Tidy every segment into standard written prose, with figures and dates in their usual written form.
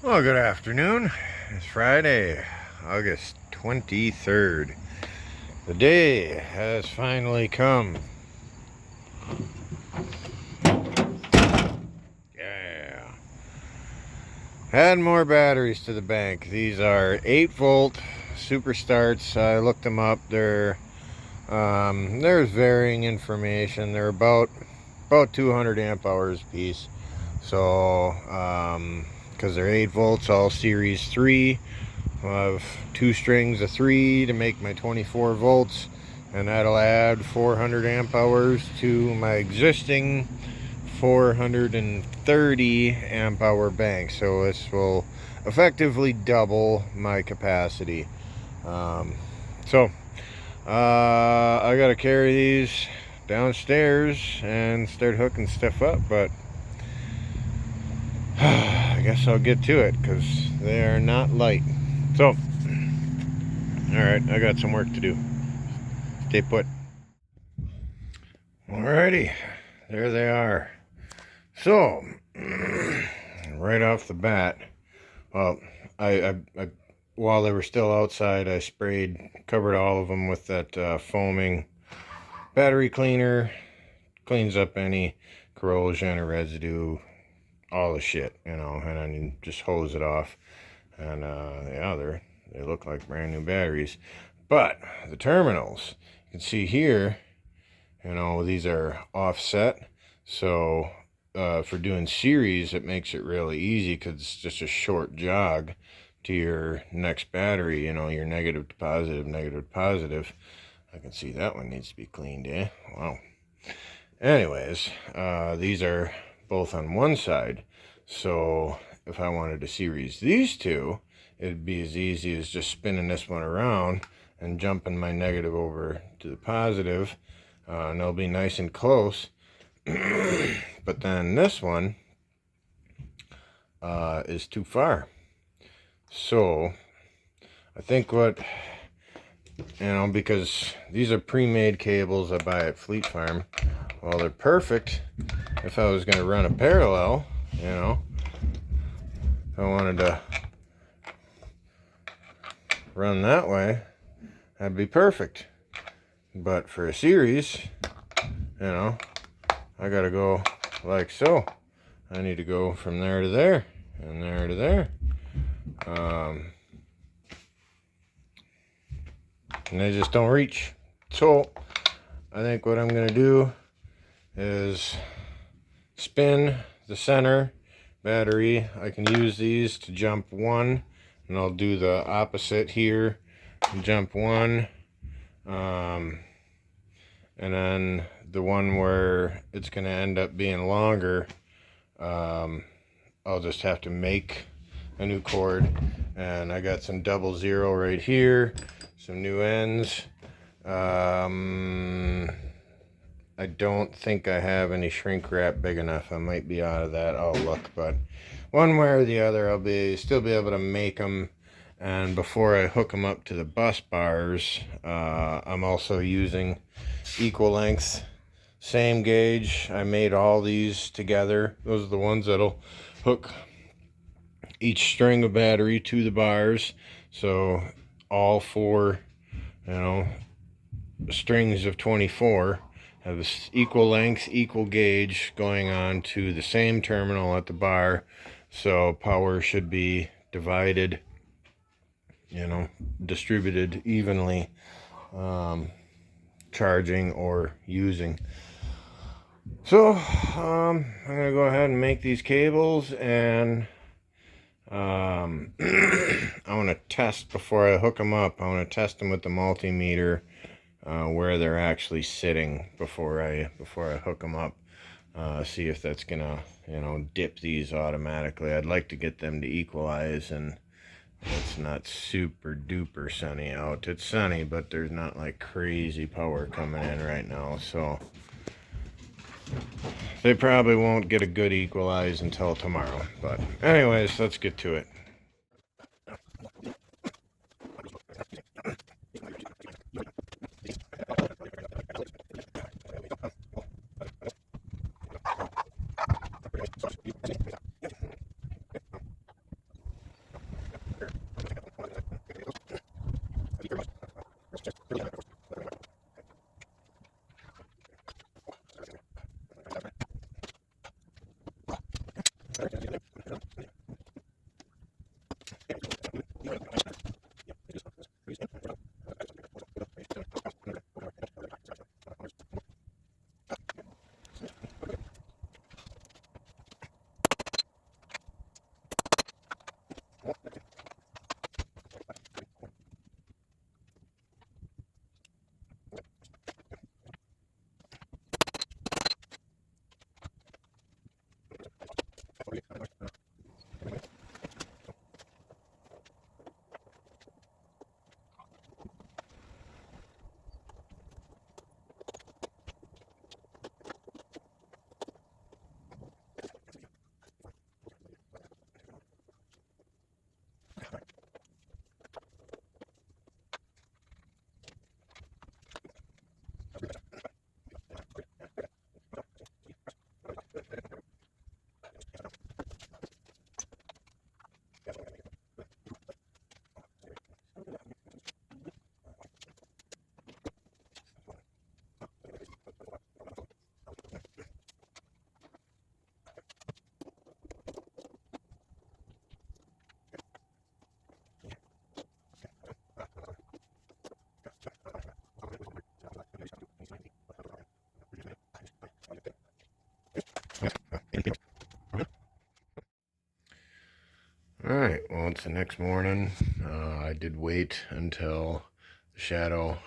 Well, good afternoon. It's Friday, August 23rd. The day has finally come. Yeah. Add more batteries to the bank. These are 8-volt super starts. I looked them up. There's varying information. They're about 200 amp hours a piece. So, because they're 8 volts, all series 3. I'll have 2 strings of 3 to make my 24 volts, and that'll add 400 amp hours to my existing 430 amp hour bank. So this will effectively double my capacity. I gotta carry these downstairs and start hooking stuff up, but I guess I'll get to it because they are not light. So, alright, I got some work to do. Stay put. Alrighty, there they are. So, right off the bat, well, I while they were still outside, I covered all of them with that foaming battery cleaner. Cleans up any corrosion or residue, all the shit, and then just hose it off. And yeah, they look like brand new batteries. But the terminals, you can see here, these are offset. So for doing series, it makes it really easy because it's just a short jog to your next battery. Your negative to positive, negative to positive. I can see that one needs to be cleaned, eh? Wow. Anyways, these are both on one side. So if I wanted to series these two, it'd be as easy as just spinning this one around and jumping my negative over to the positive, and they'll be nice and close. But then this one is too far. So I think because these are pre-made cables I buy at Fleet Farm, well, they're perfect if I was going to run a parallel. If I wanted to run that way, that'd be perfect. But for a series, I gotta go like so. I need to go from there to there and there to there. And they just don't reach. So I think what I'm gonna do is spin the center battery. I can use these to jump one, and I'll do the opposite here and jump one, and then the one where it's going to end up being longer, I'll just have to make a new cord. And I got some 00 right here, some new ends. I don't think I have any shrink wrap big enough. I might be out of that. I'll look, but one way or the other, I'll still be able to make them. And before I hook them up to the bus bars, I'm also using equal length, same gauge. I made all these together. Those are the ones that'll hook each string of battery to the bars. So all 4, strings of 24 have this equal length, equal gauge going on to the same terminal at the bar. So power should be divided, distributed evenly, charging or using. So I'm gonna go ahead and make these cables, and I want to test before I hook them up. I want to test them with the multimeter, where they're actually sitting before I hook them up. See if that's gonna dip these automatically. I'd like to get them to equalize, and it's not super duper sunny out. It's sunny, but there's not like crazy power coming in right now, so they probably won't get a good equalize until tomorrow. But anyways, let's get to it. Alright, well, it's the next morning. I did wait until the shadow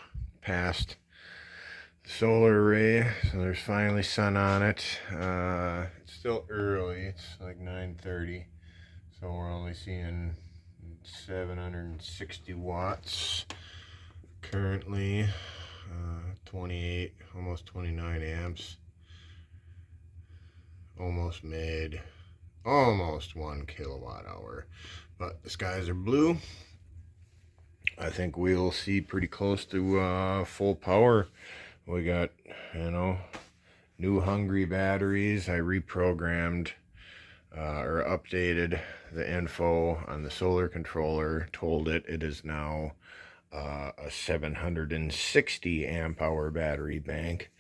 passed the solar array, so there's finally sun on it. It's still early, it's like 9:30, so we're only seeing 760 watts currently. 28, almost 29 amps. Almost made almost 1 kilowatt hour, but the skies are blue. I think we'll see pretty close to full power. We got, you know, new hungry batteries. I reprogrammed or updated the info on the solar controller, told it is now a 760 amp hour battery bank.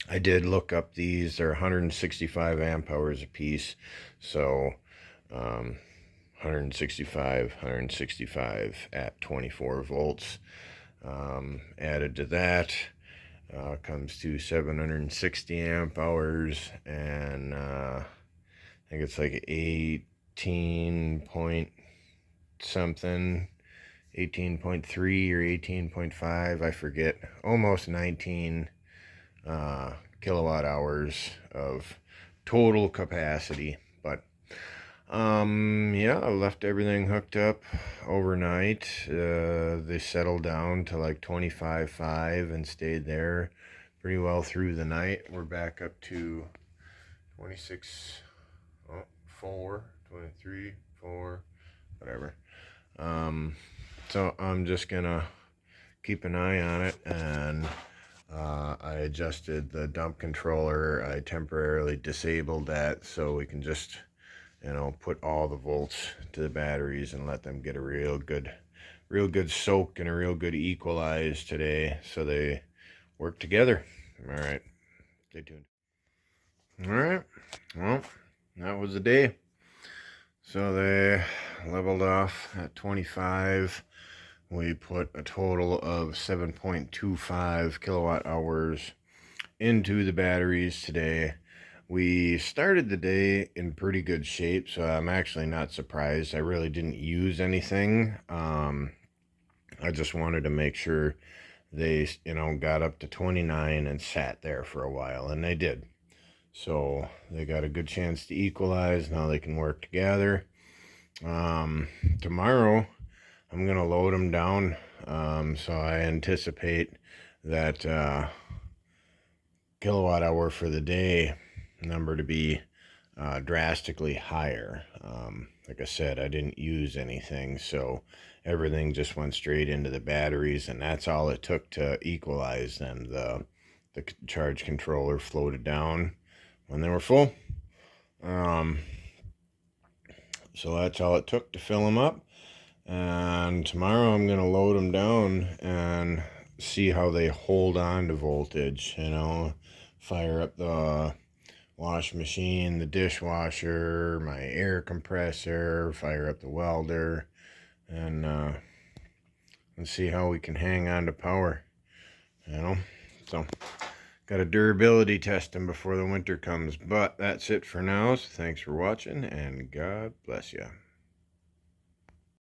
I did look up these. They're 165 amp hours a piece, so 165 at 24 volts. Added to that comes to 760 amp hours, and I think it's like 18 point something, 18.3 or 18.5, I forget, almost 19 kilowatt hours of total capacity. But yeah, I left everything hooked up overnight. They settled down to like 25.5 and stayed there pretty well through the night. We're back up to 4, 23, 4, whatever. So I'm just gonna keep an eye on it, and I adjusted the dump controller. I temporarily disabled that so we can just, you know, put all the volts to the batteries and let them get a real good soak and a real good equalize today, so they work together. All right, stay tuned. All right, well, that was the day. So they leveled off at 25. We put a total of 7.25 kilowatt hours into the batteries today. We started the day in pretty good shape, so I'm actually not surprised. I really didn't use anything. I just wanted to make sure they, you know, got up to 29 and sat there for a while, and they did. So they got a good chance to equalize. Now they can work together. Tomorrow I'm gonna load them down, so I anticipate that kilowatt hour for the day number to be drastically higher. Like I said, I didn't use anything, so everything just went straight into the batteries, and that's all it took to equalize them. The charge controller floated down when they were full. So that's all it took to fill them up. And tomorrow I'm going to load them down and see how they hold on to voltage, you know, fire up the wash machine, the dishwasher, my air compressor, fire up the welder, and let's see how we can hang on to power, you know. So got a durability testing before the winter comes, but that's it for now. So thanks for watching, and God bless you.